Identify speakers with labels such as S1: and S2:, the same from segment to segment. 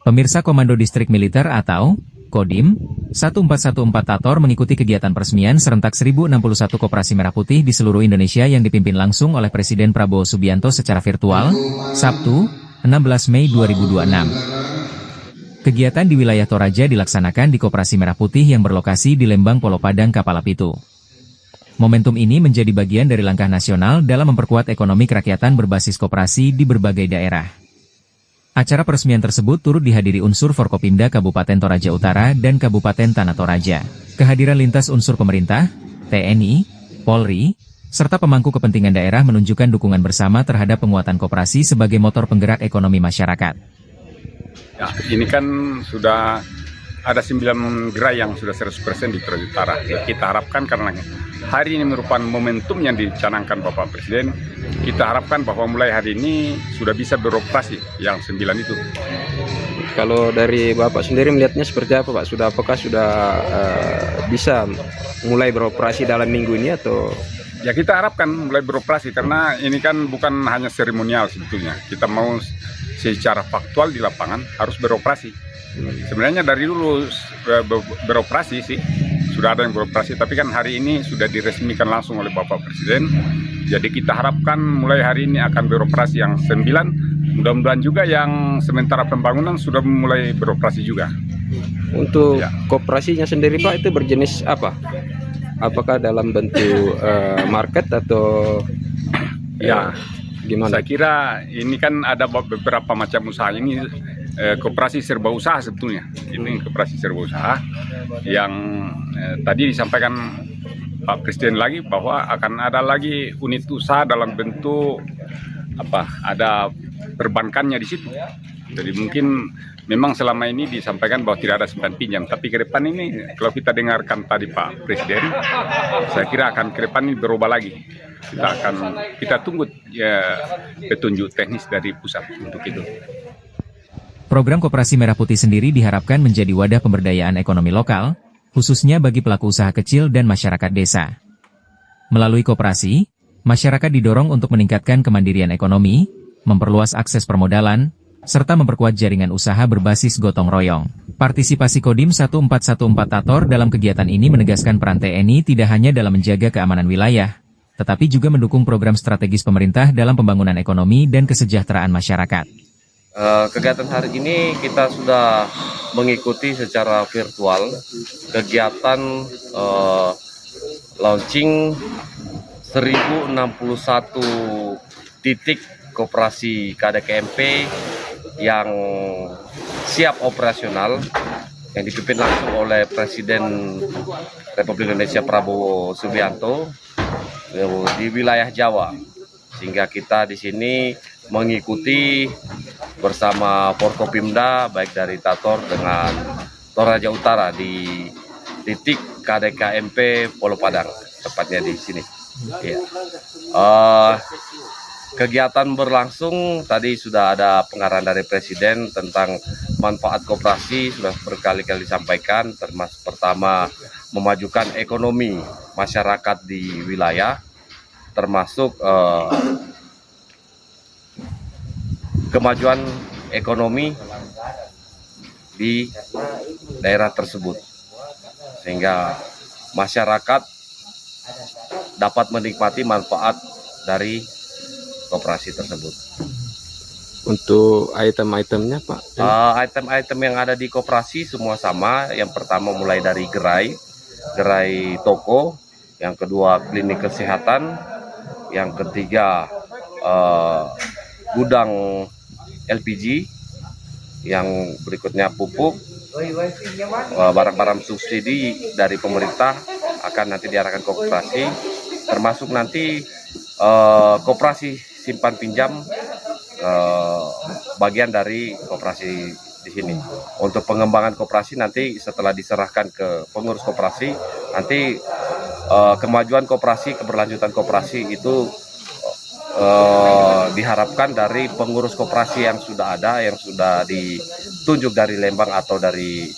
S1: Pemirsa Komando Distrik Militer atau Kodim 1414 Tator mengikuti kegiatan peresmian serentak 1061 Koperasi Merah Putih di seluruh Indonesia yang dipimpin langsung oleh Presiden Prabowo Subianto secara virtual, Sabtu, 16 Mei 2026. Kegiatan di wilayah Toraja dilaksanakan di Koperasi Merah Putih yang berlokasi di Lembang Polo Padang Kapala Pitu. Momentum ini menjadi bagian dari langkah nasional dalam memperkuat ekonomi kerakyatan berbasis koperasi di berbagai daerah. Acara peresmian tersebut turut dihadiri unsur Forkopimda Kabupaten Toraja Utara dan Kabupaten Tanah Toraja. Kehadiran lintas unsur pemerintah, TNI, Polri, serta pemangku kepentingan daerah menunjukkan dukungan bersama terhadap penguatan koperasi sebagai motor penggerak ekonomi masyarakat.
S2: Ya, ini kan sudah ada 9 gerai yang sudah 100% di Toraja Utara. Kita harapkan karena hari ini merupakan momentum yang dicanangkan Bapak Presiden, kita harapkan bahwa mulai hari ini sudah bisa beroperasi yang 9 itu.
S3: Kalau dari Bapak sendiri melihatnya seperti apa Pak? Apakah sudah bisa mulai beroperasi dalam minggu ini atau?
S2: Ya kita harapkan mulai beroperasi karena ini kan bukan hanya seremonial sebetulnya. Kita mau secara faktual di lapangan harus beroperasi. Sebenarnya dari dulu beroperasi sih, sudah ada yang beroperasi, tapi kan hari ini sudah diresmikan langsung oleh Bapak Presiden. Jadi kita harapkan mulai hari ini akan beroperasi yang 9, mudah-mudahan juga yang sementara pembangunan sudah mulai beroperasi juga.
S3: Untuk koperasinya sendiri Pak itu berjenis apa? Apakah dalam bentuk market atau gimana?
S2: Saya kira ini kan ada beberapa macam usaha. Ini koperasi serba usaha sebetulnya. Ini koperasi serba usaha yang tadi disampaikan Pak Presiden lagi bahwa akan ada lagi unit usaha dalam bentuk ada perbankannya di situ. Jadi mungkin memang selama ini disampaikan bahwa tidak ada simpan pinjam, tapi ke depan ini kalau kita dengarkan tadi Pak Presiden, saya kira akan ke depan ini berubah lagi. Kita tunggu petunjuk teknis dari pusat untuk itu.
S1: Program Koperasi Merah Putih sendiri diharapkan menjadi wadah pemberdayaan ekonomi lokal, khususnya bagi pelaku usaha kecil dan masyarakat desa. Melalui koperasi, masyarakat didorong untuk meningkatkan kemandirian ekonomi, memperluas akses permodalan, serta memperkuat jaringan usaha berbasis gotong royong. Partisipasi Kodim 1414 Tator dalam kegiatan ini menegaskan peran TNI tidak hanya dalam menjaga keamanan wilayah, tetapi juga mendukung program strategis pemerintah dalam pembangunan ekonomi dan kesejahteraan masyarakat.
S4: Kegiatan hari ini kita sudah mengikuti secara virtual kegiatan launching 1061 titik koperasi KDKMP yang siap operasional yang dipimpin langsung oleh Presiden Republik Indonesia Prabowo Subianto di wilayah Jawa, sehingga kita di sini mengikuti bersama Forkopimda baik dari Tator dengan Toraja Utara di titik KDKMP Polo Padang, tepatnya di sini. Ya. Kegiatan berlangsung, tadi sudah ada pengarahan dari Presiden tentang manfaat koperasi, sudah berkali-kali disampaikan, termasuk pertama memajukan ekonomi masyarakat di wilayah, termasuk kemajuan ekonomi di daerah tersebut, sehingga masyarakat dapat menikmati manfaat dari koperasi tersebut.
S3: Untuk item-itemnya Pak?
S4: Item-item yang ada di koperasi semua sama. Yang pertama mulai dari gerai toko, yang kedua klinik kesehatan, yang ketiga gudang LPG, yang berikutnya pupuk, barang-barang subsidi dari pemerintah akan nanti diarahkan ke koperasi, termasuk nanti koperasi simpan pinjam bagian dari koperasi di sini. Untuk pengembangan koperasi nanti setelah diserahkan ke pengurus koperasi, nanti kemajuan koperasi, keberlanjutan koperasi itu diharapkan dari pengurus koperasi yang sudah ada, yang sudah ditunjuk dari Lembang atau dari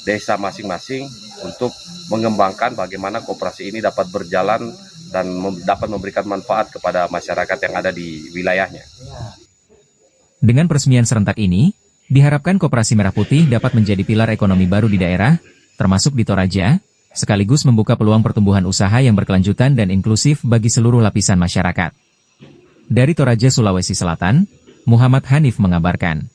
S4: desa masing-masing untuk mengembangkan bagaimana koperasi ini dapat berjalan dan dapat memberikan manfaat kepada masyarakat yang ada di wilayahnya.
S1: Dengan peresmian serentak ini, Diharapkan Koperasi Merah Putih dapat menjadi pilar ekonomi baru di daerah, termasuk di Toraja, sekaligus membuka peluang pertumbuhan usaha yang berkelanjutan dan inklusif bagi seluruh lapisan masyarakat. Dari Toraja, Sulawesi Selatan, Muhammad Hanif mengabarkan.